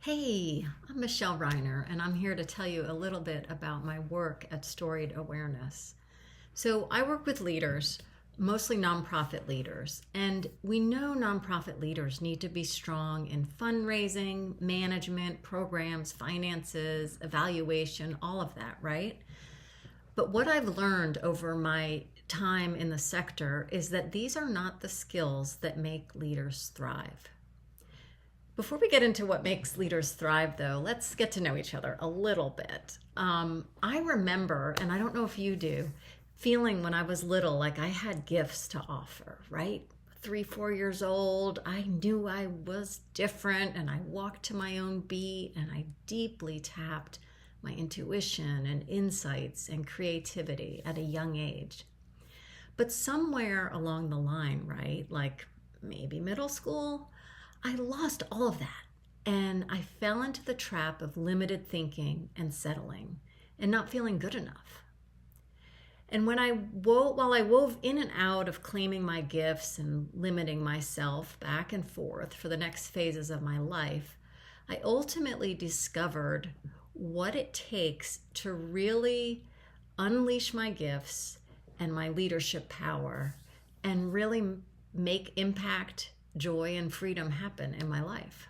Hey, I'm Michelle Reiner, and I'm here to tell you a little bit about my work at Storied Awareness. So, I work with leaders, mostly nonprofit leaders, and we know nonprofit leaders need to be strong in fundraising, management, programs, finances, evaluation, all of that, right? But what I've learned over my time in the sector is that these are not the skills that make leaders thrive. Before we get into what makes leaders thrive, though, let's get to know each other a little bit. I remember, and I don't know if you do, feeling when I was little like I had gifts to offer, right? 3, 4 years old, I knew I was different and I walked to my own beat and I deeply tapped my intuition and insights and creativity at a young age. But somewhere along the line, right, like maybe middle school, I lost all of that, and I fell into the trap of limited thinking and settling and not feeling good enough. And while I wove in and out of claiming my gifts and limiting myself back and forth for the next phases of my life, I ultimately discovered what it takes to really unleash my gifts and my leadership power and really make impact, joy, and freedom happen in my life.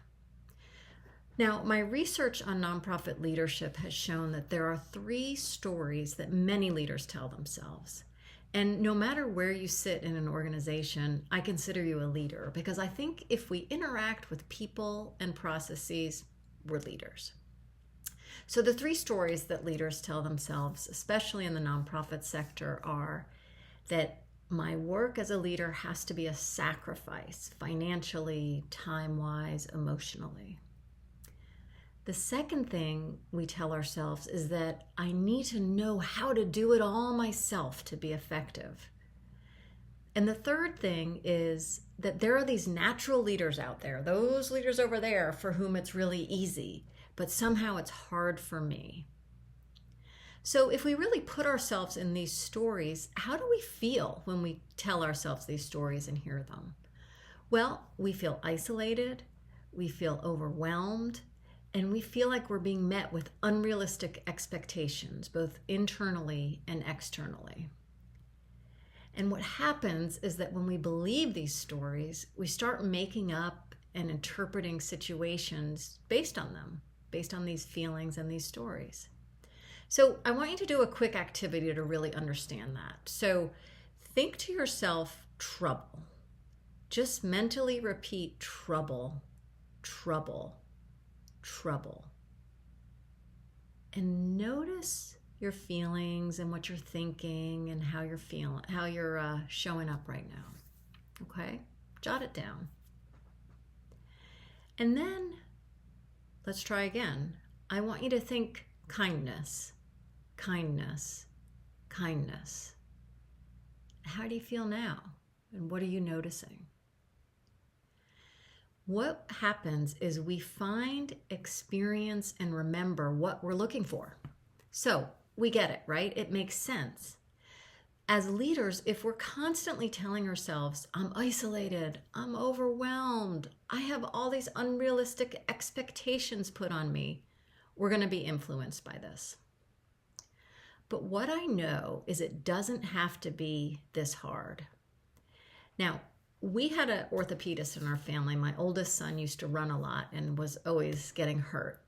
Now, my research on nonprofit leadership has shown that there are 3 stories that many leaders tell themselves. And no matter where you sit in an organization, I consider you a leader because I think if we interact with people and processes, we're leaders. So the 3 stories that leaders tell themselves, especially in the nonprofit sector, are that my work as a leader has to be a sacrifice, financially, time-wise, emotionally. The second thing we tell ourselves is that I need to know how to do it all myself to be effective. And the third thing is that there are these natural leaders out there, those leaders over there for whom it's really easy, but somehow it's hard for me. So if we really put ourselves in these stories, how do we feel when we tell ourselves these stories and hear them? Well, we feel isolated, we feel overwhelmed, and we feel like we're being met with unrealistic expectations, both internally and externally. And what happens is that when we believe these stories, we start making up and interpreting situations based on them, based on these feelings and these stories. So I want you to do a quick activity to really understand that. So think to yourself, trouble. Just mentally repeat trouble, trouble, trouble. And notice your feelings and what you're thinking and how you're feeling, how you're showing up right now. Okay? Jot it down. And then let's try again. I want you to think kindness. Kindness, kindness. How do you feel now? And what are you noticing? What happens is we find, experience, and remember what we're looking for. So we get it, right? It makes sense. As leaders, if we're constantly telling ourselves, I'm isolated, I'm overwhelmed, I have all these unrealistic expectations put on me, we're going to be influenced by this. But what I know is it doesn't have to be this hard. Now, we had an orthopedist in our family. My oldest son used to run a lot and was always getting hurt.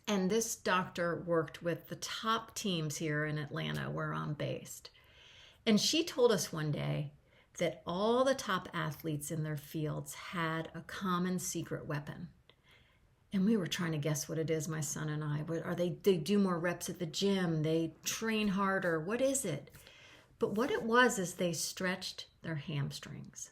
And this doctor worked with the top teams here in Atlanta where I'm based. And she told us one day that all the top athletes in their fields had a common secret weapon. And we were trying to guess what it is, my son and I. They do more reps at the gym, they train harder, what is it? But what it was is they stretched their hamstrings.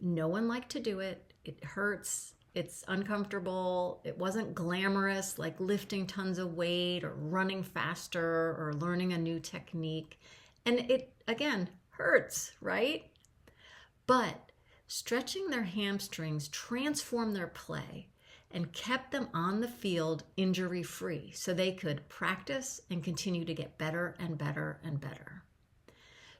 No one liked to do it. It hurts, it's uncomfortable, it wasn't glamorous like lifting tons of weight or running faster or learning a new technique. And it, again, hurts, right? But stretching their hamstrings transformed their play and kept them on the field injury-free so they could practice and continue to get better and better and better.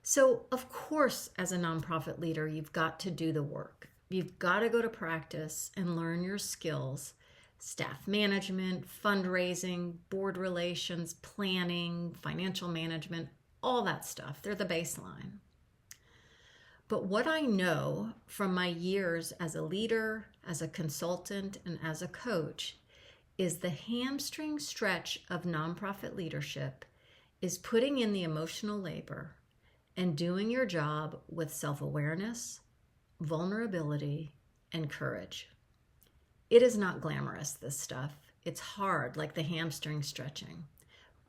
So, of course, as a nonprofit leader, you've got to do the work. You've got to go to practice and learn your skills staff management, fundraising, board relations, planning, financial management, all that stuff. They're the baseline. But what I know from my years as a leader, as a consultant, and as a coach is the hamstring stretch of nonprofit leadership is putting in the emotional labor and doing your job with self-awareness, vulnerability, and courage. It is not glamorous, this stuff. It's hard, like the hamstring stretching.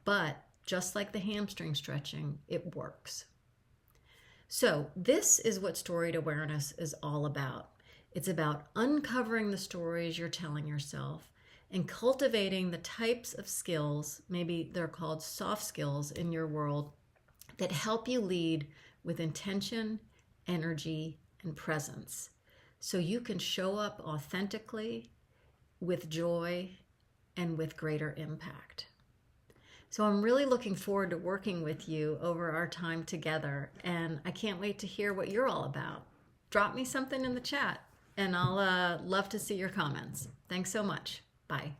But just like the hamstring stretching, it works. So this is what storied awareness is all about. It's about uncovering the stories you're telling yourself and cultivating the types of skills, maybe they're called soft skills in your world, that help you lead with intention, energy, and presence. So you can show up authentically, with joy, and with greater impact. So I'm really looking forward to working with you over our time together, and I can't wait to hear what you're all about. Drop me something in the chat, and I'll love to see your comments. Thanks so much. Bye.